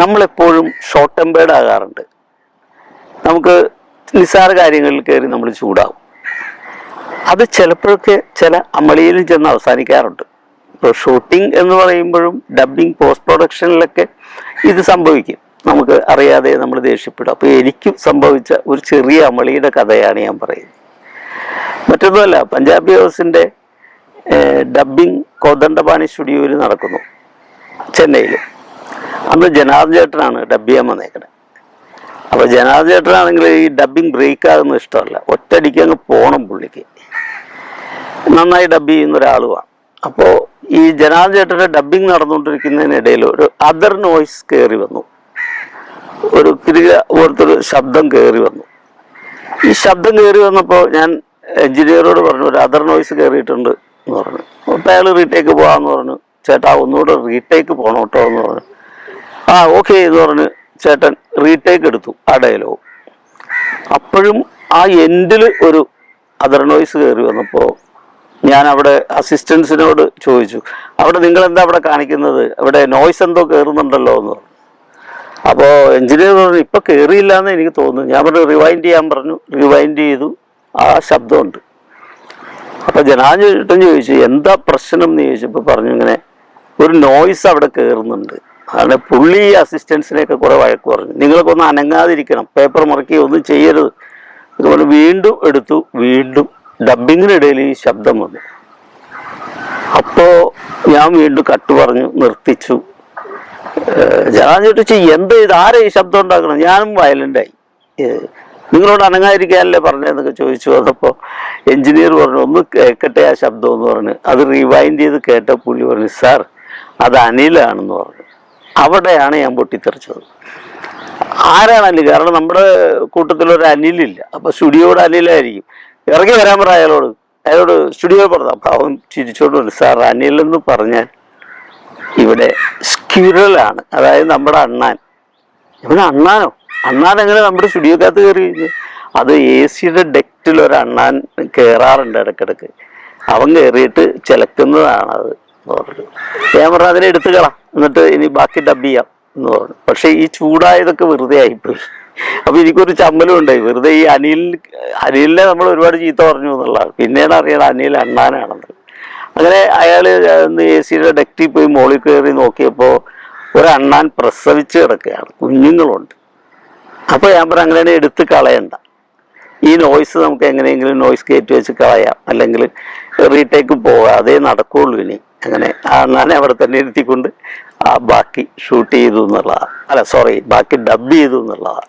നമ്മളെപ്പോഴും short tempered ആകാറുണ്ട്. നമുക്ക് നിസ്സാര കാര്യങ്ങളിൽ കയറി നമ്മൾ ചൂടാവും. അത് ചിലപ്പോഴൊക്കെ ചില അമളിയിൽ ചെന്ന് അവസാനിക്കാറുണ്ട്. ഇപ്പോൾ ഷൂട്ടിംഗ് എന്ന് പറയുമ്പോഴും ഡബ്ബിങ് പോസ്റ്റ് പ്രൊഡക്ഷനിലൊക്കെ ഇത് സംഭവിക്കും. നമുക്ക് അറിയാതെ നമ്മൾ ദേഷ്യപ്പെടും. അപ്പോൾ എനിക്കും സംഭവിച്ച ഒരു ചെറിയ അമളിയുടെ കഥയാണ് ഞാൻ പറയുന്നത്. മറ്റൊന്നുമല്ല, പഞ്ചാബി ഹൗസിൻ്റെ ഡബ്ബിങ് കോദണ്ഡപാണി സ്റ്റുഡിയോയിൽ നടക്കുന്നു ചെന്നൈയിൽ. അന്ന് ജനാർദ്ദൻ ചേട്ടനാണ് ഡബ് ചെയ്യാൻ വന്നേക്കണത്. അപ്പോൾ ജനാർദ്ദൻ ചേട്ടനാണെങ്കിൽ ഈ ഡബ്ബിങ് ബ്രേക്ക് ആകുന്ന ഇഷ്ടമല്ല, ഒറ്റയടിക്ക് അങ്ങ് പോകണം. പുള്ളിക്ക് നന്നായി ഡബ് ചെയ്യുന്ന ഒരാളുമാണ്. അപ്പോൾ ഈ ജനാർദ്ദൻ ചേട്ടൻ്റെ ഡബ്ബിങ് നടന്നുകൊണ്ടിരിക്കുന്നതിനിടയിൽ ഒരു അതർ നോയ്സ് കയറി വന്നു. ഒരു കിരിക പോലത്തൊരു ശബ്ദം കയറി വന്നു. ഈ ശബ്ദം കയറി വന്നപ്പോൾ ഞാൻ എഞ്ചിനീയറോട് പറഞ്ഞു, ഒരു അതർ നോയ്സ് കയറിയിട്ടുണ്ട് എന്ന് പറഞ്ഞു. അപ്പോൾ അയാൾ റീടേക്ക് പോകാമെന്ന് പറഞ്ഞു. ചേട്ടാ ഒന്നുകൂടെ റീടേക്ക് പോകണം കേട്ടോ എന്ന് പറഞ്ഞു. ആ ഓക്കെ എന്ന് പറഞ്ഞ് ചേട്ടൻ റീടേക്ക് എടുത്തു ആ ഡയലോഗ്. അപ്പോഴും ആ എൻഡിൽ ഒരു അതർ നോയ്സ് കയറി വന്നപ്പോൾ ഞാൻ അവിടെ അസിസ്റ്റൻസിനോട് ചോദിച്ചു, അവിടെ നിങ്ങളെന്താ അവിടെ കാണിക്കുന്നത്, അവിടെ നോയ്സ് എന്തോ കയറുന്നുണ്ടല്ലോ എന്ന് പറഞ്ഞു. അപ്പോൾ എഞ്ചിനീയർ പറഞ്ഞു, ഇപ്പം കയറിയില്ല എന്ന് എനിക്ക് തോന്നുന്നു. ഞാൻ പറഞ്ഞു റിവൈൻഡ് ചെയ്യാൻ പറഞ്ഞു. റിവൈൻഡ് ചെയ്തു, ആ ശബ്ദമുണ്ട്. അപ്പോൾ ജനാർദ്ദൻ ചോദിച്ചു എന്താ പ്രശ്നം എന്ന് ചോദിച്ചപ്പോൾ പറഞ്ഞു, ഇങ്ങനെ ഒരു നോയ്സ് അവിടെ കയറുന്നുണ്ട്. അങ്ങനെ പുള്ളി അസിസ്റ്റൻസിനെയൊക്കെ കുറെ വഴക്ക് പറഞ്ഞു, നിങ്ങളൊക്കെ ഒന്ന് അനങ്ങാതിരിക്കണം, പേപ്പർ മറക്കി ഒന്നും ചെയ്യരുത്. ഇതുപോലെ വീണ്ടും എടുത്തു. വീണ്ടും ഡബ്ബിങ്ങിനിടയിൽ ഈ ശബ്ദം വന്നു. അപ്പോൾ ഞാൻ വീണ്ടും കട്ട് പറഞ്ഞു, നിർത്തിച്ചു. ജനാർദ്ദൻ ചോദിച്ചു, എന്താ ഇത്, ആരാ ഈ ശബ്ദം ഉണ്ടാക്കണം? ഞാനും വയലൻ്റായി. നിങ്ങളോട് അനങ്ങാതിരിക്കാനല്ലേ പറഞ്ഞതെന്നൊക്കെ ചോദിച്ചു. അതപ്പോൾ എഞ്ചിനീയർ പറഞ്ഞു, ഒന്ന് കേൾക്കട്ടെ ആ ശബ്ദം എന്ന് പറഞ്ഞു. അത് റിവൈൻഡ് ചെയ്ത് കേട്ട പുള്ളി പറഞ്ഞു, സാർ അത് അനിലാണെന്ന് പറഞ്ഞു. അവിടെയാണ് ഞാൻ പൊട്ടിത്തെറിച്ചത്. ആരാണ് അനിൽ? കാരണം നമ്മുടെ കൂട്ടത്തിലൊരു അനിലില്ല. അപ്പോൾ സ്റ്റുഡിയോയുടെ അനിലായിരിക്കും. ഇറങ്ങി വരാൻ പറ അയാളോട് സ്റ്റുഡിയോ പറഞ്ഞു. അപ്പം അവൻ ചിരിച്ചോണ്ട് പറഞ്ഞു, സാർ അനിലെന്ന് പറഞ്ഞാൽ ഇവിടെ സ്ക്യൂറലാണ്, അതായത് നമ്മുടെ അണ്ണാൻ. ഇവിടെ അണ്ണാനോ? അണ്ണാൻ എങ്ങനെ നമ്മുടെ സ്റ്റുഡിയോക്കകത്ത് കയറി കഴിഞ്ഞു? അത് AC-യുടെ ഡെക്റ്റിൽ ഒരു അണ്ണാൻ കയറാറുണ്ട് ഇടയ്ക്കിടയ്ക്ക്. അവൻ കയറിയിട്ട് ചിലക്കുന്നതാണ് അത് എന്ന് പറഞ്ഞു. ഞാൻ പറഞ്ഞു അതിനെ എടുത്തു കളാം, എന്നിട്ട് ഇനി ബാക്കി ഡബ് ചെയ്യാം എന്ന് പറഞ്ഞു. പക്ഷെ ഈ ചൂടായതൊക്കെ വെറുതെ ആയിപ്പോയി. അപ്പൊ എനിക്കൊരു ചമ്മലും ഉണ്ടായി. വെറുതെ ഈ അനിലിനെ നമ്മൾ ഒരുപാട് ചീത്ത പറഞ്ഞു എന്നുള്ളതാണ്. പിന്നീട് അറിയണം അനിൽ അണ്ണാനാണെന്ന്. അങ്ങനെ അയാൾ AC-യുടെ ഡെക്റ്റിൽ പോയി മോളിൽ കയറി നോക്കിയപ്പോൾ ഒരു അണ്ണാൻ പ്രസവിച്ച് കിടക്കുകയാണ്, കുഞ്ഞുങ്ങളുണ്ട്. അപ്പോൾ ഞാൻ പറഞ്ഞു അങ്ങനെ എടുത്ത് കളയണ്ട, ഈ നോയ്സ് നമുക്ക് എങ്ങനെയെങ്കിലും നോയ്സ് കയറ്റി വെച്ച് കളയാം, അല്ലെങ്കിൽ റീടേക്ക് പോകാം, അതേ നടക്കുകയുള്ളൂ ഇനി. അങ്ങനെ ആ അണ്ണാനെ അവിടെ തന്നെ ഇരുത്തിക്കൊണ്ട് ബാക്കി ഷൂട്ട് ചെയ്തു എന്നുള്ളതാണ്, ബാക്കി ഡബ് ചെയ്തു എന്നുള്ളതാണ്.